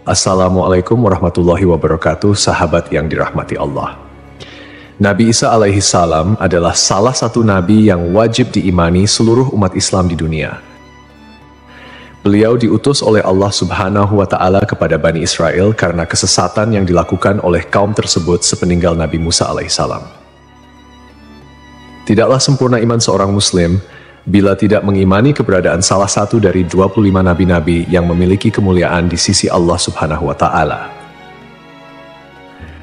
Assalamualaikum warahmatullahi wabarakatuh, sahabat yang dirahmati Allah. Nabi Isa alaihi salam adalah salah satu nabi yang wajib diimani seluruh umat Islam di dunia. Beliau diutus oleh Allah Subhanahu wa Ta'ala kepada Bani Israel karena kesesatan yang dilakukan oleh kaum tersebut sepeninggal Nabi Musa alaihi salam. Tidaklah sempurna iman seorang Muslim bila tidak mengimani keberadaan salah satu dari 25 nabi-nabi yang memiliki kemuliaan di sisi Allah Subhanahu wa Ta'ala.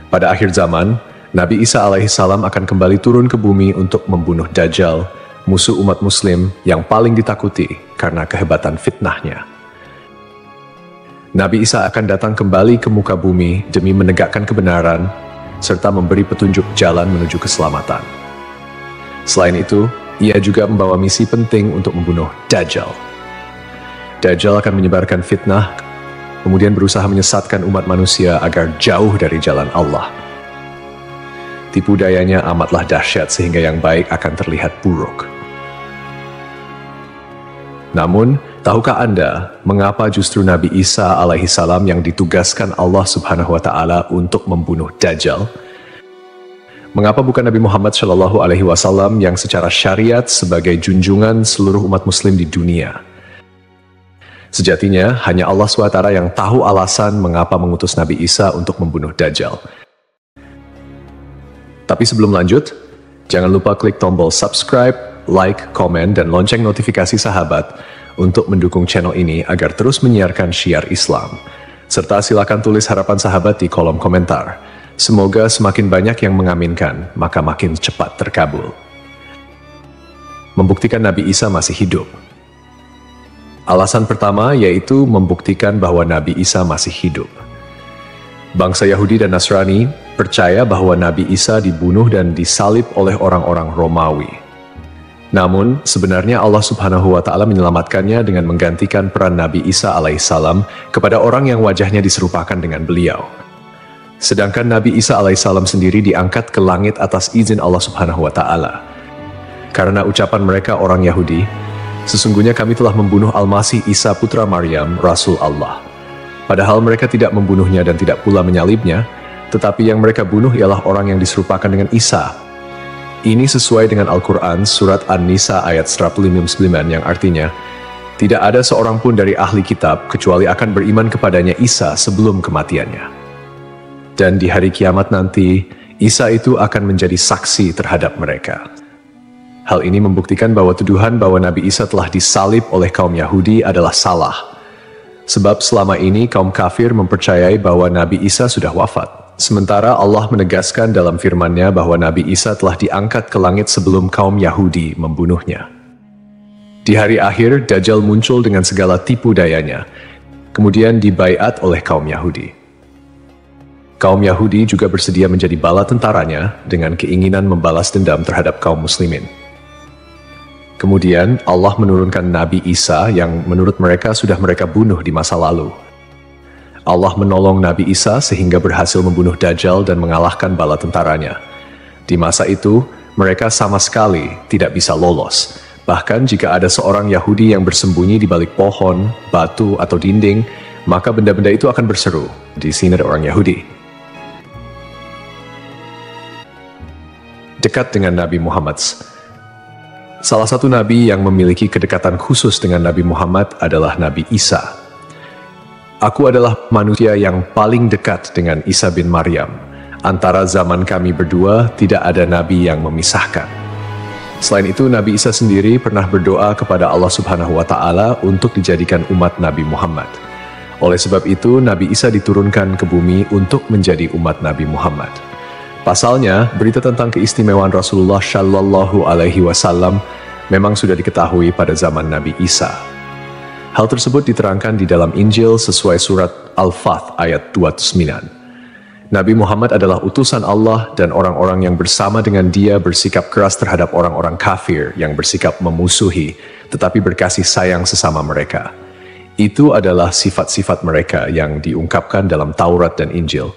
Pada akhir zaman, Nabi Isa alaihi salam akan kembali turun ke bumi untuk membunuh Dajjal, musuh umat Muslim yang paling ditakuti karena kehebatan fitnahnya. Nabi Isa akan datang kembali ke muka bumi demi menegakkan kebenaran serta memberi petunjuk jalan menuju keselamatan. Selain itu, ia juga membawa misi penting untuk membunuh Dajjal. Dajjal akan menyebarkan fitnah, kemudian berusaha menyesatkan umat manusia agar jauh dari jalan Allah. Tipu dayanya amatlah dahsyat sehingga yang baik akan terlihat buruk. Namun, tahukah Anda mengapa justru Nabi Isa alaihi salam yang ditugaskan Allah Subhanahu wa Ta'ala untuk membunuh Dajjal? Mengapa bukan Nabi Muhammad Shallallahu Alaihi Wasallam yang secara syariat sebagai junjungan seluruh umat Muslim di dunia? Sejatinya, hanya Allah SWT yang tahu alasan mengapa mengutus Nabi Isa untuk membunuh Dajjal. Tapi sebelum lanjut, jangan lupa klik tombol subscribe, like, komen, dan lonceng notifikasi sahabat untuk mendukung channel ini agar terus menyiarkan syiar Islam. Serta silakan tulis harapan sahabat di kolom komentar. Semoga semakin banyak yang mengaminkan, maka makin cepat terkabul. Membuktikan Nabi Isa masih hidup. Alasan pertama yaitu membuktikan bahwa Nabi Isa masih hidup. Bangsa Yahudi dan Nasrani percaya bahwa Nabi Isa dibunuh dan disalib oleh orang-orang Romawi. Namun, sebenarnya Allah Subhanahu wa Ta'ala menyelamatkannya dengan menggantikan peran Nabi Isa alaihissalam kepada orang yang wajahnya diserupakan dengan beliau. Sedangkan Nabi Isa alaihissalam sendiri diangkat ke langit atas izin Allah Subhanahu wa Ta'ala. Karena ucapan mereka orang Yahudi, sesungguhnya kami telah membunuh Al-Masih Isa putra Maryam, Rasul Allah. Padahal mereka tidak membunuhnya dan tidak pula menyalibnya, tetapi yang mereka bunuh ialah orang yang diserupakan dengan Isa. Ini sesuai dengan Al-Quran surat An-Nisa ayat 159 yang artinya, tidak ada seorang pun dari ahli kitab kecuali akan beriman kepadanya Isa sebelum kematiannya. Dan di hari kiamat nanti, Isa itu akan menjadi saksi terhadap mereka. Hal ini membuktikan bahwa tuduhan bahwa Nabi Isa telah disalib oleh kaum Yahudi adalah salah. Sebab selama ini kaum kafir mempercayai bahwa Nabi Isa sudah wafat. Sementara Allah menegaskan dalam firman-Nya bahwa Nabi Isa telah diangkat ke langit sebelum kaum Yahudi membunuhnya. Di hari akhir, Dajjal muncul dengan segala tipu dayanya, kemudian dibaiat oleh kaum Yahudi. Kaum Yahudi juga bersedia menjadi bala tentaranya dengan keinginan membalas dendam terhadap kaum muslimin. Kemudian Allah menurunkan Nabi Isa yang menurut mereka sudah mereka bunuh di masa lalu. Allah menolong Nabi Isa sehingga berhasil membunuh Dajjal dan mengalahkan bala tentaranya. Di masa itu, mereka sama sekali tidak bisa lolos. Bahkan jika ada seorang Yahudi yang bersembunyi di balik pohon, batu, atau dinding, maka benda-benda itu akan berseru, "Di sini ada orang Yahudi." Dekat dengan Nabi Muhammad. Salah satu nabi yang memiliki kedekatan khusus dengan Nabi Muhammad adalah Nabi Isa. Aku adalah manusia yang paling dekat dengan Isa bin Maryam. Antara zaman kami berdua tidak ada nabi yang memisahkan. Selain itu, Nabi Isa sendiri pernah berdoa kepada Allah Subhanahu wa Ta'ala untuk dijadikan umat Nabi Muhammad. Oleh sebab itu, Nabi Isa diturunkan ke bumi untuk menjadi umat Nabi Muhammad. Pasalnya, berita tentang keistimewaan Rasulullah Shallallahu Alaihi Wasallam memang sudah diketahui pada zaman Nabi Isa. Hal tersebut diterangkan di dalam Injil sesuai surat Al-Fath ayat 29. Nabi Muhammad adalah utusan Allah dan orang-orang yang bersama dengan dia bersikap keras terhadap orang-orang kafir yang bersikap memusuhi, tetapi berkasih sayang sesama mereka. Itu adalah sifat-sifat mereka yang diungkapkan dalam Taurat dan Injil.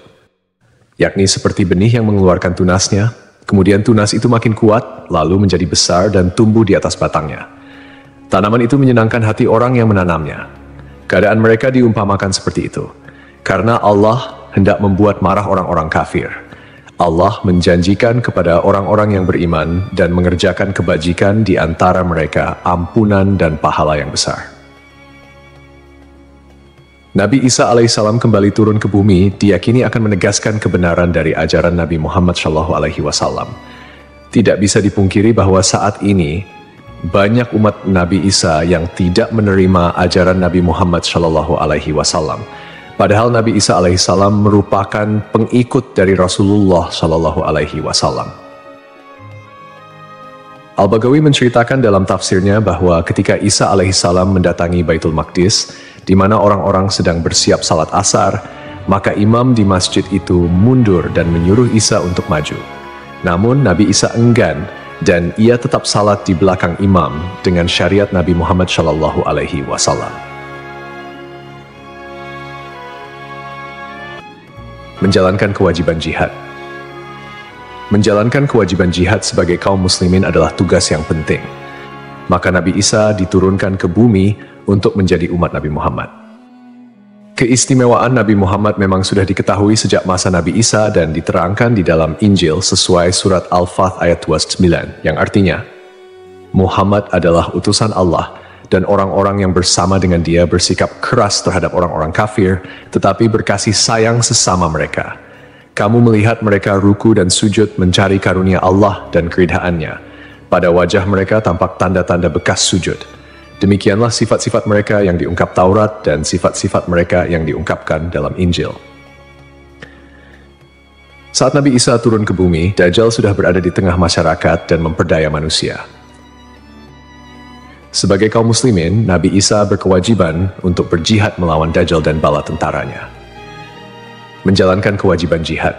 Yakni seperti benih yang mengeluarkan tunasnya, kemudian tunas itu makin kuat, lalu menjadi besar dan tumbuh di atas batangnya. Tanaman itu menyenangkan hati orang yang menanamnya. Keadaan mereka diumpamakan seperti itu. Karena Allah hendak membuat marah orang-orang kafir. Allah menjanjikan kepada orang-orang yang beriman dan mengerjakan kebajikan di antara mereka ampunan dan pahala yang besar. Nabi Isa alaihissalam kembali turun ke bumi diyakini akan menegaskan kebenaran dari ajaran Nabi Muhammad SAW. Tidak bisa dipungkiri bahwa saat ini banyak umat Nabi Isa yang tidak menerima ajaran Nabi Muhammad SAW. Padahal Nabi Isa alaihissalam merupakan pengikut dari Rasulullah SAW. Al-Baghawi menceritakan dalam tafsirnya bahwa ketika Isa alaihissalam mendatangi Baitul Maqdis, di mana orang-orang sedang bersiap salat asar, maka imam di masjid itu mundur dan menyuruh Isa untuk maju. Namun Nabi Isa enggan dan ia tetap salat di belakang imam dengan syariat Nabi Muhammad SAW. Menjalankan kewajiban jihad. Menjalankan kewajiban jihad sebagai kaum muslimin adalah tugas yang penting. Maka Nabi Isa diturunkan ke bumi untuk menjadi umat Nabi Muhammad. Keistimewaan Nabi Muhammad memang sudah diketahui sejak masa Nabi Isa dan diterangkan di dalam Injil sesuai surat Al-Fath ayat 29, yang artinya, Muhammad adalah utusan Allah dan orang-orang yang bersama dengan dia bersikap keras terhadap orang-orang kafir, tetapi berkasih sayang sesama mereka. Kamu melihat mereka ruku dan sujud mencari karunia Allah dan keridhaannya. Pada wajah mereka tampak tanda-tanda bekas sujud. Demikianlah sifat-sifat mereka yang diungkap Taurat dan sifat-sifat mereka yang diungkapkan dalam Injil. Saat Nabi Isa turun ke bumi, Dajjal sudah berada di tengah masyarakat dan memperdaya manusia. Sebagai kaum muslimin, Nabi Isa berkewajiban untuk berjihad melawan Dajjal dan bala tentaranya. Menjalankan kewajiban jihad.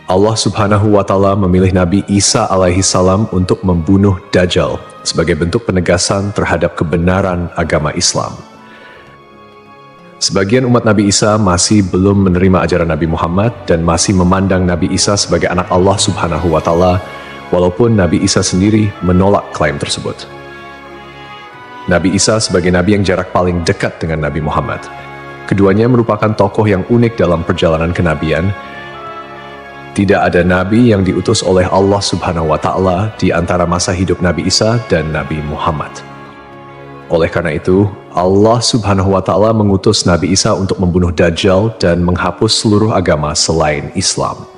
Allah Subhanahu wa Ta'ala memilih Nabi Isa alaihissalam untuk membunuh Dajjal sebagai bentuk penegasan terhadap kebenaran agama Islam. Sebagian umat Nabi Isa masih belum menerima ajaran Nabi Muhammad dan masih memandang Nabi Isa sebagai anak Allah Subhanahu wa Ta'ala, walaupun Nabi Isa sendiri menolak klaim tersebut. Nabi Isa sebagai nabi yang jarak paling dekat dengan Nabi Muhammad. Keduanya merupakan tokoh yang unik dalam perjalanan kenabian. Tidak ada nabi yang diutus oleh Allah Subhanahu wa Ta'ala di antara masa hidup Nabi Isa dan Nabi Muhammad. Oleh karena itu, Allah Subhanahu wa Ta'ala mengutus Nabi Isa untuk membunuh Dajjal dan menghapus seluruh agama selain Islam.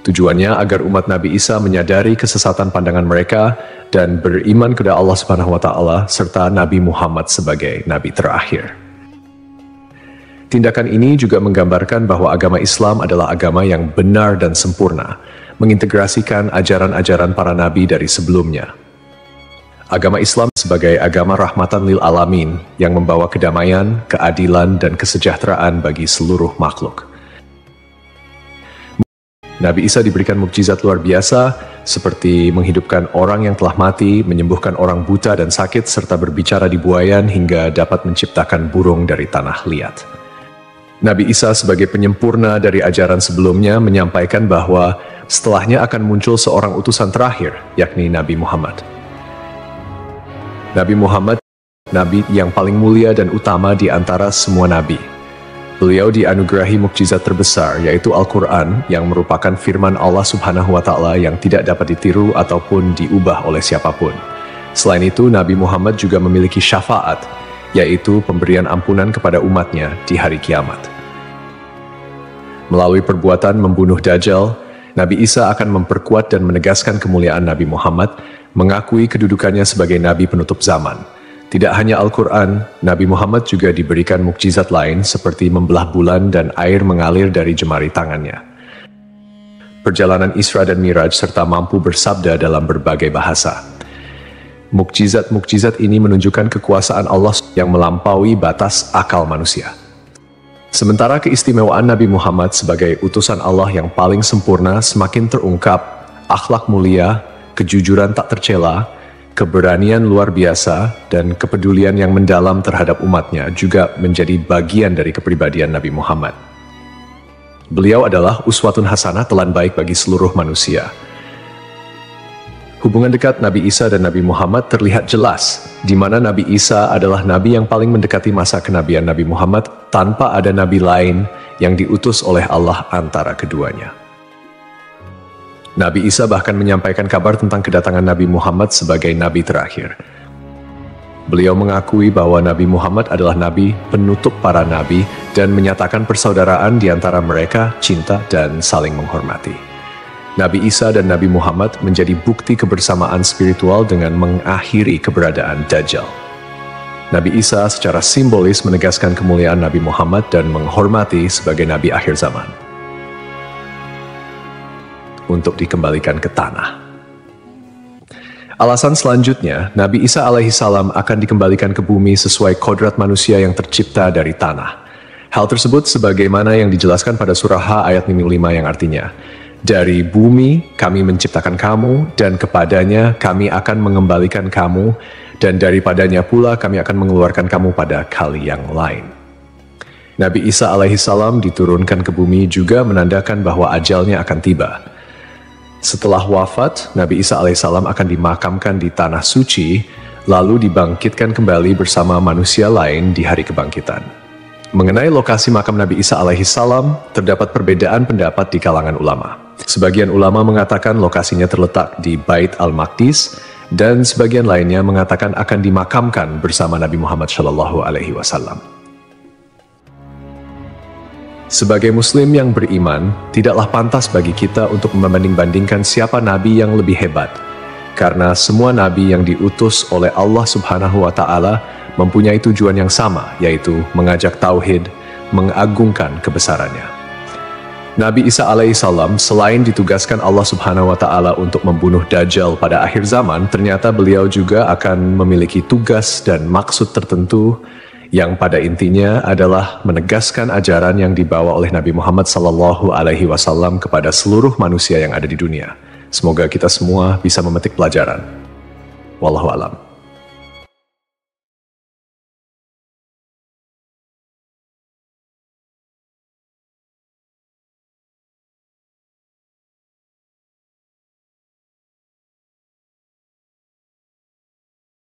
Tujuannya agar umat Nabi Isa menyadari kesesatan pandangan mereka dan beriman kepada Allah Subhanahu wa Ta'ala serta Nabi Muhammad sebagai nabi terakhir. Tindakan ini juga menggambarkan bahwa agama Islam adalah agama yang benar dan sempurna, mengintegrasikan ajaran-ajaran para nabi dari sebelumnya. Agama Islam sebagai agama rahmatan lil alamin yang membawa kedamaian, keadilan, dan kesejahteraan bagi seluruh makhluk. Nabi Isa diberikan mukjizat luar biasa seperti menghidupkan orang yang telah mati, menyembuhkan orang buta dan sakit, serta berbicara di buayan hingga dapat menciptakan burung dari tanah liat. Nabi Isa sebagai penyempurna dari ajaran sebelumnya menyampaikan bahwa setelahnya akan muncul seorang utusan terakhir, yakni Nabi Muhammad. Nabi Muhammad, nabi yang paling mulia dan utama di antara semua nabi. Beliau dianugerahi mukjizat terbesar, yaitu Al-Quran, yang merupakan firman Allah Subhanahu wa Ta'ala yang tidak dapat ditiru ataupun diubah oleh siapapun. Selain itu, Nabi Muhammad juga memiliki syafaat, yaitu pemberian ampunan kepada umatnya di hari kiamat. Melalui perbuatan membunuh Dajjal, Nabi Isa akan memperkuat dan menegaskan kemuliaan Nabi Muhammad, mengakui kedudukannya sebagai nabi penutup zaman. Tidak hanya Al-Quran, Nabi Muhammad juga diberikan mukjizat lain seperti membelah bulan dan air mengalir dari jemari tangannya. Perjalanan Isra dan Miraj serta mampu bersabda dalam berbagai bahasa. Mukjizat-mukjizat ini menunjukkan kekuasaan Allah yang melampaui batas akal manusia. Sementara keistimewaan Nabi Muhammad sebagai utusan Allah yang paling sempurna semakin terungkap, akhlak mulia, kejujuran tak tercela, keberanian luar biasa, dan kepedulian yang mendalam terhadap umatnya juga menjadi bagian dari kepribadian Nabi Muhammad. Beliau adalah uswatun hasanah, telan baik bagi seluruh manusia. Hubungan dekat Nabi Isa dan Nabi Muhammad terlihat jelas, di mana Nabi Isa adalah nabi yang paling mendekati masa kenabian Nabi Muhammad tanpa ada nabi lain yang diutus oleh Allah antara keduanya. Nabi Isa bahkan menyampaikan kabar tentang kedatangan Nabi Muhammad sebagai nabi terakhir. Beliau mengakui bahwa Nabi Muhammad adalah nabi penutup para nabi dan menyatakan persaudaraan di antara mereka, cinta dan saling menghormati. Nabi Isa dan Nabi Muhammad menjadi bukti kebersamaan spiritual dengan mengakhiri keberadaan Dajjal. Nabi Isa secara simbolis menegaskan kemuliaan Nabi Muhammad dan menghormati sebagai nabi akhir zaman. Untuk dikembalikan ke tanah. Alasan selanjutnya, Nabi Isa alaihissalam akan dikembalikan ke bumi sesuai kodrat manusia yang tercipta dari tanah. Hal tersebut sebagaimana yang dijelaskan pada surah H ayat 5 yang artinya, dari bumi kami menciptakan kamu, dan kepadanya kami akan mengembalikan kamu, dan daripadanya pula kami akan mengeluarkan kamu pada kali yang lain. Nabi Isa alaihissalam diturunkan ke bumi juga menandakan bahwa ajalnya akan tiba. Setelah wafat, Nabi Isa alaihissalam akan dimakamkan di tanah suci, lalu dibangkitkan kembali bersama manusia lain di hari kebangkitan. Mengenai lokasi makam Nabi Isa alaihissalam, terdapat perbedaan pendapat di kalangan ulama. Sebagian ulama mengatakan lokasinya terletak di Bait al-Maqdis, dan sebagian lainnya mengatakan akan dimakamkan bersama Nabi Muhammad SAW. Sebagai muslim yang beriman, tidaklah pantas bagi kita untuk membanding-bandingkan siapa nabi yang lebih hebat, karena semua nabi yang diutus oleh Allah Subhanahu wa Ta'ala mempunyai tujuan yang sama, yaitu mengajak tauhid, mengagungkan kebesarannya. Nabi Isa alaihissalam selain ditugaskan Allah Subhanahu wa Ta'ala untuk membunuh Dajjal pada akhir zaman, ternyata beliau juga akan memiliki tugas dan maksud tertentu yang pada intinya adalah menegaskan ajaran yang dibawa oleh Nabi Muhammad SAW kepada seluruh manusia yang ada di dunia. Semoga kita semua bisa memetik pelajaran. Wallahu a'lam.